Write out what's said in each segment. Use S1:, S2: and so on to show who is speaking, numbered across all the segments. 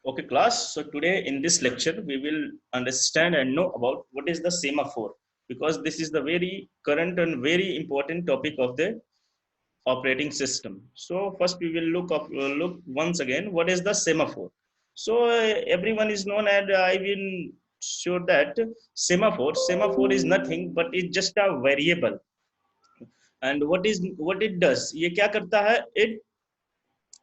S1: Okay, class. So today in this lecture, we will understand and know about what is the semaphore, because this is the very current and very important topic of the operating system. So first we will look once again what is the semaphore. So everyone is known, and I will show that semaphore is nothing but it's just a variable. And what it does? ये क्या करता है? It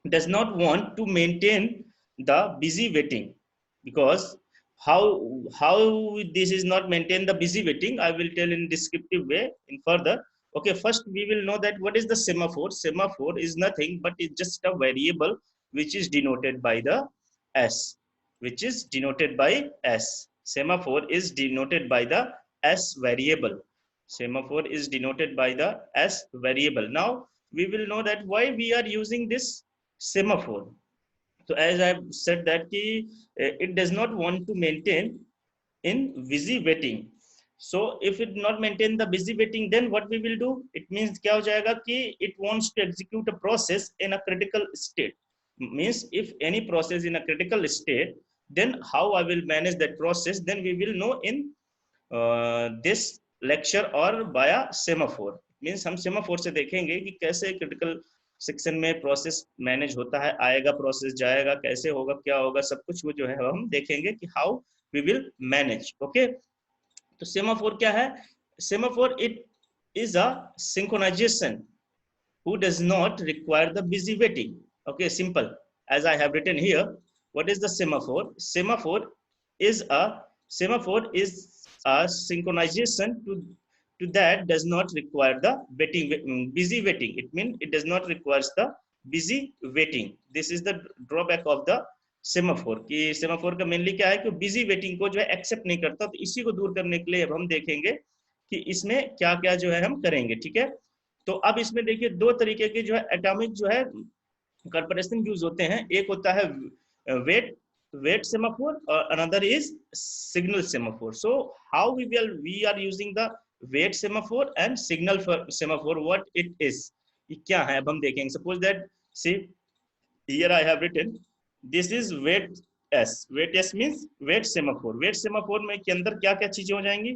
S1: does not want to maintain the busy waiting, because how how this is not maintain the busy waiting, I will tell in descriptive way in further. Okay, first we will know that what is the semaphore is nothing but it's just a variable which is denoted by the s, which is denoted by s. Semaphore is denoted by the s variable. Semaphore is denoted by the s variable. Now we will know that why we are using this semaphore. So as I've said that it does not want to maintain in busy waiting. So if it not maintain the busy waiting, then what we will do? It means क्या हो जाएगा कि it wants to execute a process in a critical state. Means if any process in a critical state, then how I will manage that process, then we will know in this lecture or via semaphore. Means हम semaphore से देखेंगे कि कैसे critical section में process manage होता है, आएगा process, जाएगा, कैसे होगा, क्या होगा, सब कुछ वो जो है हम देखेंगे कि how we will manage. Okay, तो सेमाफोर क्या है? Semaphore it is a synchronization who does not require the busy waiting. Okay, simple. As I have written here, what is the semaphore? Is a semaphore is a synchronization to that does not require the busy waiting. It means it does not require the busy waiting. This is the drawback of the semaphore कि semaphore का mainly क्या है कि busy waiting को जो है accept नहीं करता. तो इसी को दूर करने के लिए अब हम देखेंगे कि इसमें क्या क्या जो है हम करेंगे. ठीक है, तो अब इसमें देखिए दो तरीके के जो है एटॉमिक जो है कॉर्पोरेशन यूज होते हैं. एक होता है वेट वेट सेमाफोर और another is signal semaphore. So how we are using the wait semaphore and signal semaphore, what it is, ये क्या है अब हम देखेंगे. Suppose that see here I have written this is wait S. Wait S means wait semaphore. Wait semaphore में के अंदर क्या क्या चीजें हो जाएंगी,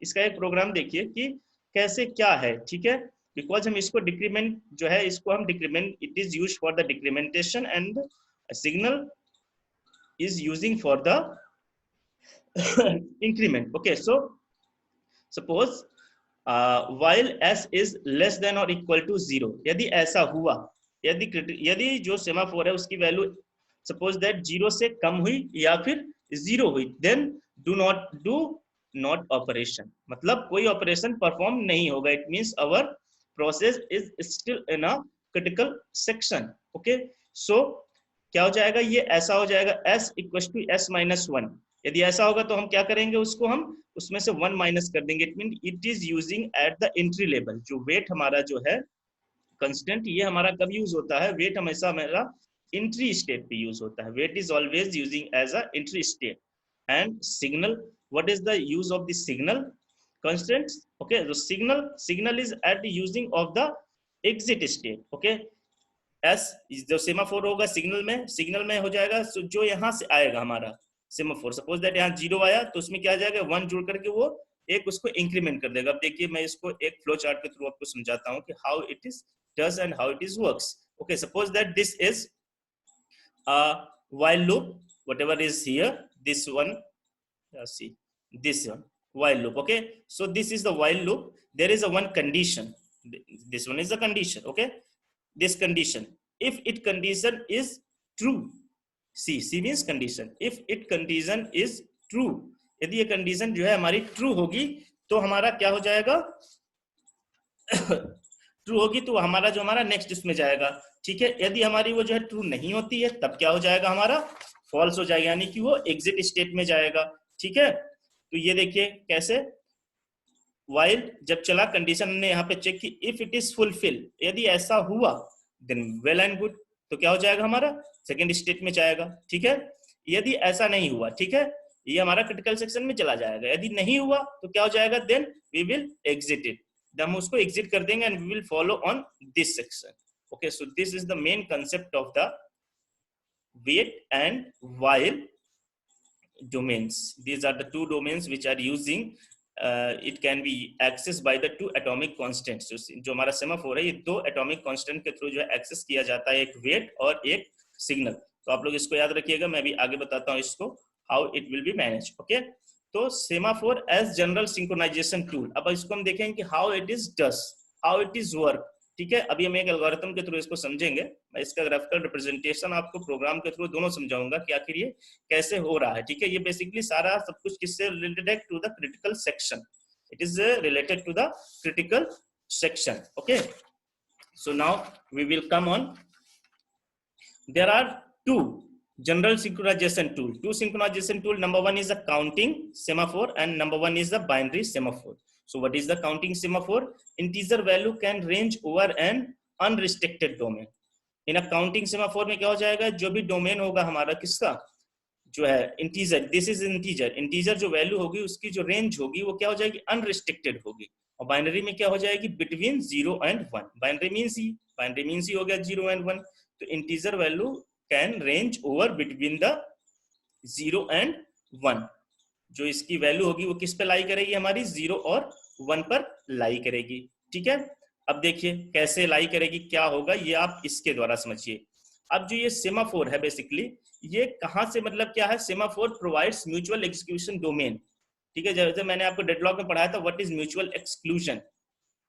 S1: इसका एक प्रोग्राम देखिए कि कैसे क्या है. ठीक है, बिकॉज हम इसको डिक्रीमेंट जो है इसको हम decrement, it is used for the decrementation and signal is using for the increment. Okay, so suppose while s is less than or equal to 0, यदि ऐसा हुआ, यदि जो सेमाफोर है उसकी वैल्यू सपोज दैट 0 से कम हुई या फिर 0 हुई, देन डू नॉट ऑपरेशन, मतलब कोई ऑपरेशन परफॉर्म नहीं होगा. It means our process is still in a critical section. Okay, so क्या हो जाएगा, ये ऐसा हो जाएगा s इक्वल टू s-1. यदि ऐसा होगा तो हम क्या करेंगे, उसको हम उसमें से 1 माइनस कर देंगे. It mean it is using at the entry level. जो वेट हमारा जो है कंस्टेंट, ये हमारा कब यूज होता है? वेट हमेशा हमारा एंट्री स्टेट पे यूज होता है. Wait is always using as a entry state. And signal, what is the use of the signal constant? Okay, तो signal is at using of the exit state. Okay, S जो semaphore होगा signal में हो जाएगा. so, जो यहाँ से आएगा हमारा सेमाफोर, सपोज दैट यहाँ 0 आया तो उसमें क्या आ जाएगा, 1 जुड़ करके वो एक उसको इंक्रीमेंट कर देगा. अब देखिए मैं इसको एक फ्लो चार्ट के थ्रू आपको समझाता हूँ कि how it is does and how it is works. Okay, suppose that this is while loop, whatever is here, this one, see this one while loop. Okay, so this is the while loop. There is a one condition, this one is the condition. Okay, this condition, if it condition is true, c means condition, if it condition is true, यदि ये condition जो है हमारी true होगी तो हमारा क्या हो जाएगा, ट्रू होगी तो हमारा जो हमारा नेक्स्ट इसमें जाएगा. ठीक है, यदि हमारी वो जो है ट्रू नहीं होती है तब क्या हो जाएगा, हमारा फॉल्स हो जाएगा, यानी कि वो एग्जिट स्टेट में जाएगा. ठीक है, तो ये देखिए कैसे while जब चला कंडीशन ने यहाँ पे चेक की, इफ इट इज फुलफिल, यदि ऐसा हुआ देन वेल एंड गुड, तो क्या हो जाएगा, हमारा सेकंड स्टेट में जाएगा. ठीक है, यदि ऐसा नहीं हुआ, ठीक है, ये हमारा क्रिटिकल सेक्शन में चला जाएगा. यदि नहीं हुआ तो क्या हो जाएगा, then we will exit it, हम उसको एग्जिट कर देंगे and we will follow on this section. Okay, so this is the main concept of the wait and while domains. These are the two domains which are using it can be accessed by the two atomic constants. जो हमारा semaphore है ये दो atomic constant के through जो है access किया जाता है, एक वेट और एक सिग्नल. तो आप लोग इसको याद रखिएगा, मैं भी आगे बताता हूँ इसको how it will be manage. Okay, तो semaphore as general synchronization tool. अब इसको हम देखेंगे कि how it is does, how it is work. ठीक है, अभी हम एक एल्गोरिथम के थ्रू इसको समझेंगे. मैं इसका ग्राफिकल रिप्रेजेंटेशन आपको प्रोग्राम के थ्रू दोनों समझाऊंगा कि आखिर ये कैसे हो रहा है. ठीक है, ये बेसिकली सारा सब कुछ किससे related to the critical section. It is related to the critical section. Okay, so now we will come on. There are two general synchronization tool. Two synchronization tool. Number one is the counting semaphore and number one is the binary semaphore. So what is the counting semaphore? Integer value can range over an unrestricted domain. In a counting semaphore में क्या हो जाएगा, जो भी domain होगा हमारा किसका जो है integer, this is integer, integer जो वैल्यू होगी उसकी जो रेंज होगी वो क्या हो जाएगी, अनरिस्ट्रिक्टेड होगी. और बाइनरी में क्या हो जाएगी, between 0 and 1. Binary means he हो गया 0 and 1. तो integer value can range over between the 0 and 1. जो इसकी वैल्यू होगी वो किस पे लाई करेगी, हमारी 0 और 1 पर लाई करेगी. ठीक है, अब देखिए कैसे लाई करेगी, क्या होगा ये आप इसके द्वारा समझिए. अब जो ये सेमाफोर है बेसिकली ये कहां से, मतलब क्या है, semaphore provides mutual exclusion domain. ठीक है, जैसे मैंने आपको डेडलॉक में पढ़ाया था what is mutual exclusion,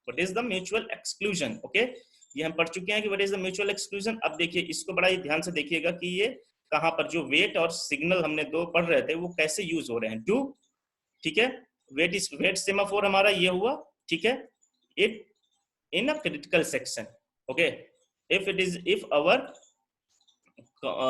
S1: what is the mutual exclusion. Okay, ये हम पढ़ चुके हैं कि what is the mutual exclusion. अब देखिए इसको बड़ा ही ध्यान से देखिएगा कि ये कहां पर जो वेट और सिग्नल हमने दो पढ़ रहे थे वो कैसे यूज हो रहे हैं. टू, ठीक है, वेट सेमाफोर हमारा ये हुआ. ठीक है, it in a critical section. Okay, if our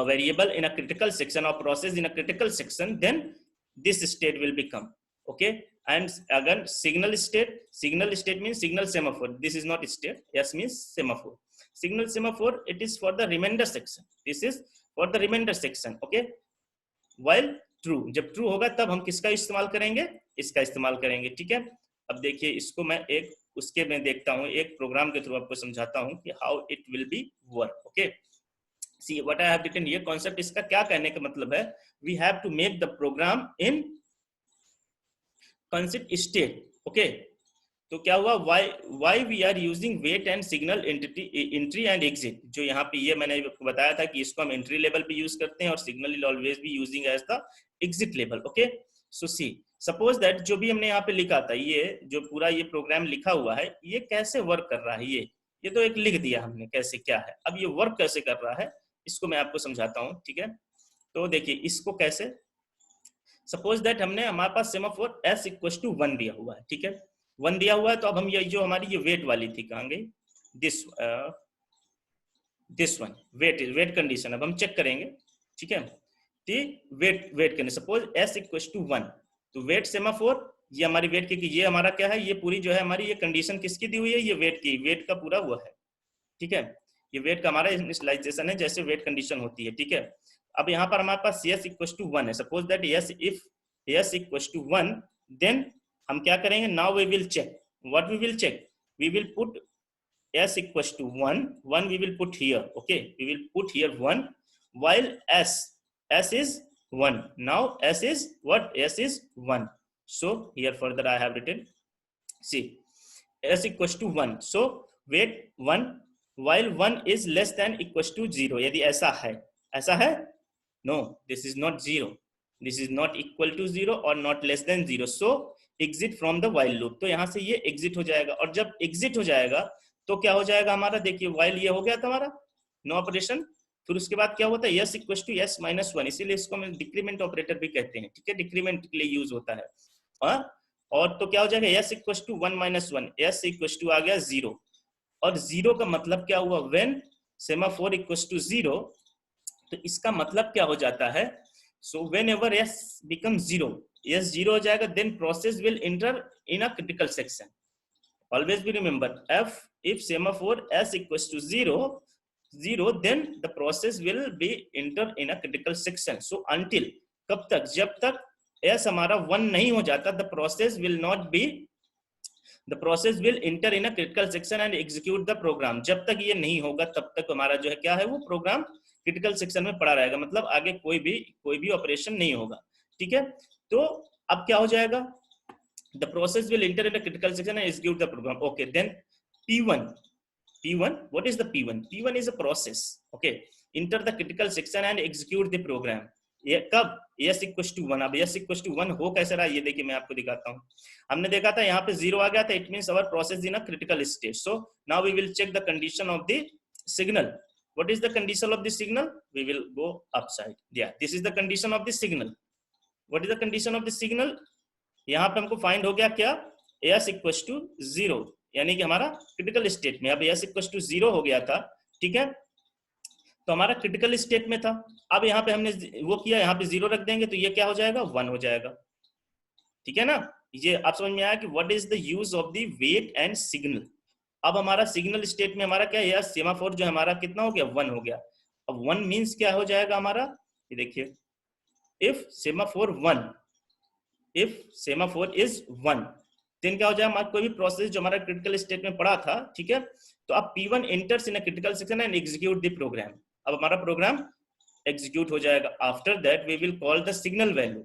S1: variable in a critical section or process in a critical section, then this state will become. Okay, and again signal state means signal semaphore. This is not state, yes means semaphore. Signal semaphore, it is for the remainder section. This is for the remainder section. Okay, while true, जब true होगा तब हम किसका इस्तेमाल करेंगे, इसका इस्तेमाल करेंगे. ठीक है, अब देखिए इसको मैं एक उसके में देखता हूं, एक प्रोग्राम के थ्रू आपको समझाता हूं कि how it will be work. Okay, see what I have written. ये कॉन्सेप्ट इसका क्या कहने का मतलब है, we have to make the program in consist state. Okay, तो क्या हुआ, why we are using wait and signal entry and exit. जो यहाँ पे ये मैंने बताया था कि इसको हम एंट्री लेवल पे यूज करते हैं और signal will always be using as the exit level. Okay, so see suppose that जो भी हमने यहाँ पे लिखा था, ये जो पूरा ये प्रोग्राम लिखा हुआ है ये कैसे वर्क कर रहा है, ये तो एक लिख दिया हमने कैसे क्या है. अब ये वर्क कैसे कर रहा है इसको मैं आपको समझाता हूँ. ठीक है, तो देखिए इसको कैसे, सपोज दैट हमने हमारे पास सेमाफोर s इक्वल टू 1 दिया हुआ है. ठीक है, 1 दिया हुआ है, तो अब हम ये जो हमारी ये वेट वाली थी कहाँ गई, दिस वन वेट कंडीशन अब हम चेक करेंगे. ठीक है, वेट करने, सपोज s इक्वल टू 1, तो वेट सेमाफोर ये हमारी वेट की, ये हमारा क्या है, ये पूरी जो है हमारी ये कंडीशन किसकी दी हुई है, ये वेट की, वेट का पूरा वो है. ठीक है, ये वेट का हमारा इनिशियलाइजेशन है जैसे वेट कंडीशन होती है. ठीक है, अब यहाँ पर हमारे पास s इक्वल टू 1 है. Suppose that if s equal to 1, then हम क्या करेंगे, now we will check, what we will check, we will put s equal to 1 we will put here. Okay, we will put here 1 while s is 1. now s is what, s is 1. so here further I have written, see s equals to 1, so wait 1 while 1 is less than equals to 0. यदि ऐसा है, no, this is not 0, this is not equal to 0 or not less than 0. so exit from the while loop. तो यहाँ से ये exit हो जाएगा, और जब exit हो जाएगा तो क्या हो जाएगा हमारा, देखिए while ये हो गया था हमारा नो ऑपरेशन, फिर उसके बाद क्या होता है, s equal to s minus 1, इसीलिए इसको हम डिक्रीमेंट ऑपरेटर भी कहते हैं. ठीक है, डिक्रीमेंट के लिए यूज होता है. और तो क्या हो जाएगा, s equal to 1 minus 1, s equal to आ गया 0. और 0 का मतलब क्या हुआ, व्हेन सेमाफोर इक्वल टू 0, तो इसका मतलब क्या हो जाता है, so whenever s become 0, s 0 हो जाएगा, then process will enter in a critical section. Always be remember, if semaphore s equals to 0, then the process will be enter in a critical section. so until, कब तक, जब तक s हमारा 1 नहीं हो जाता, the process will enter in a critical section and execute the program. जब तक ये नहीं होगा तब तक हमारा जो है क्या है, वो प्रोग्राम क्रिटिकल सेक्शन में पड़ा रहेगा, मतलब आगे कोई भी ऑपरेशन नहीं होगा, ठीक है। तो अब क्या हो जाएगा, the process will enter in a critical section and execute the program. Okay, then P1, what is the P1? P1 is a process. Okay, enter the critical section and execute the program. ये कब, s equals to 1. अब s equals to 1 हो कैसे रहा, ये देखिए मैं आपको दिखाता हूँ। हमने देखा था यहाँ पे 0 आ गया था, it means our process in a critical state. So now we will check the condition of the signal. What is the condition of the signal? We will go upside. Yeah, this is the condition of the signal. What is the condition of the signal? यहाँ पे हमको find हो गया क्या, s equals to 0, यानी कि हमारा critical state में अब s इक्वल्स टू 0 हो गया था, ठीक है। तो हमारा क्रिटिकल स्टेट में था, अब यहाँ पे हमने वो किया, यहाँ पे 0 रख देंगे तो ये क्या हो जाएगा, 1 हो जाएगा, ठीक है ना। ये आप समझ में आया कि what is the use of the wait and signal. अब हमारा सिग्नल स्टेट में हमारा क्या है, सेमाफोर जो हमारा कितना हो गया, 1 हो गया। अब 1 मींस क्या हो जाएगा हमारा, ये देखिए, if semaphore 1, if semaphore is 1, then क्या हो जाएगा, हमारा कोई भी प्रोसेस जो हमारा क्रिटिकल स्टेट में पड़ा था, ठीक है, तो अब P1 enters in a critical section and execute the program. अब हमारा प्रोग्राम एग्जीक्यूट हो जाएगा। After that we will call the signal value,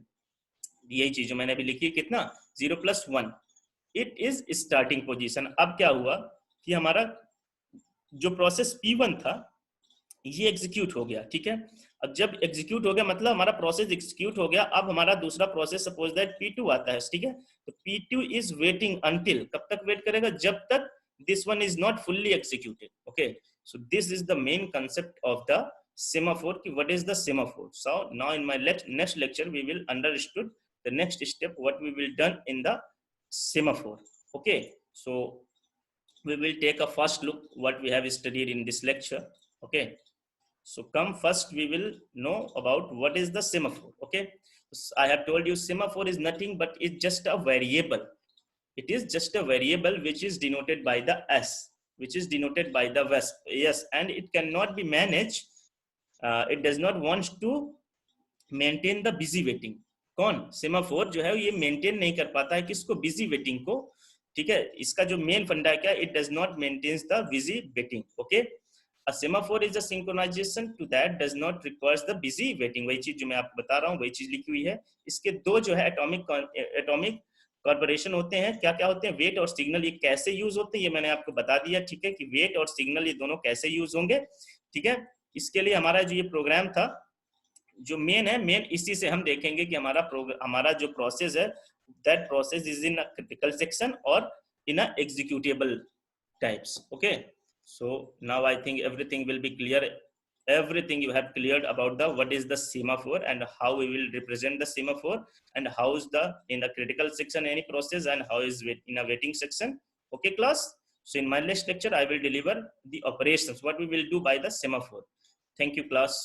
S1: यही चीज जो मैंने अभी लिखी है, कितना, 0 + 1, इट इज स्टार्टिंग पोजीशन। अब क्या हुआ कि हमारा जो प्रोसेस P1 था ये एग्जीक्यूट हो गया, ठीक है। अब जब एग्जीक्यूट हो गया मतलब हमारा प्रोसेस एग्जीक्यूट हो गया, अब हमारा दूसरा प्रोसेस सपोज दैट P2 आता है, ठीक है। तो P2 इज वेटिंग अंटिल, कब तक वेट करेगा, जब तक this one is not fully executed. Okay, so this is the main concept of the semaphore कि what is the semaphore. So now in my next lecture we will understood the next step what we will done in the semaphore. Okay, so we will take a first look what we have studied in this lecture. Okay, so come first we will know about what is the semaphore. Okay, I have told you semaphore is nothing but it's just a variable. It is just a variable which is denoted by the s, which is denoted by the yes, and it cannot be managed. It does not want to maintain the busy waiting. कौन, semaphore जो है ये maintain नहीं कर पाता है किसको, busy waiting को, ठीक है। इसका जो मेन फंडा है क्या, it does not maintains the busy waiting. Okay, a semaphore is a synchronization to that does not requires the busy waiting। वही चीज जो मैं आपको बता रहा हूँ वही चीज लिखी हुई है। इसके दो जो है एटॉमिक कॉर्पोरेशन होते हैं, क्या क्या होते हैं, वेट और सिग्नल। ये कैसे यूज होते हैं ये मैंने आपको बता दिया, ठीक है, कि वेट और सिग्नल ये दोनों कैसे यूज होंगे, ठीक है। इसके लिए हमारा जो ये प्रोग्राम था जो मेन है, मेन इसी से हम देखेंगे कि हमारा जो प्रोसेस है that process is in a critical section or in a executable types. Okay, so now I think everything will be clear, everything you have cleared about the what is the semaphore and how we will represent the semaphore and how is the in the critical section any process and how is in a waiting section. Okay class, so in my next lecture I will deliver the operations what we will do by the semaphore. Thank you class.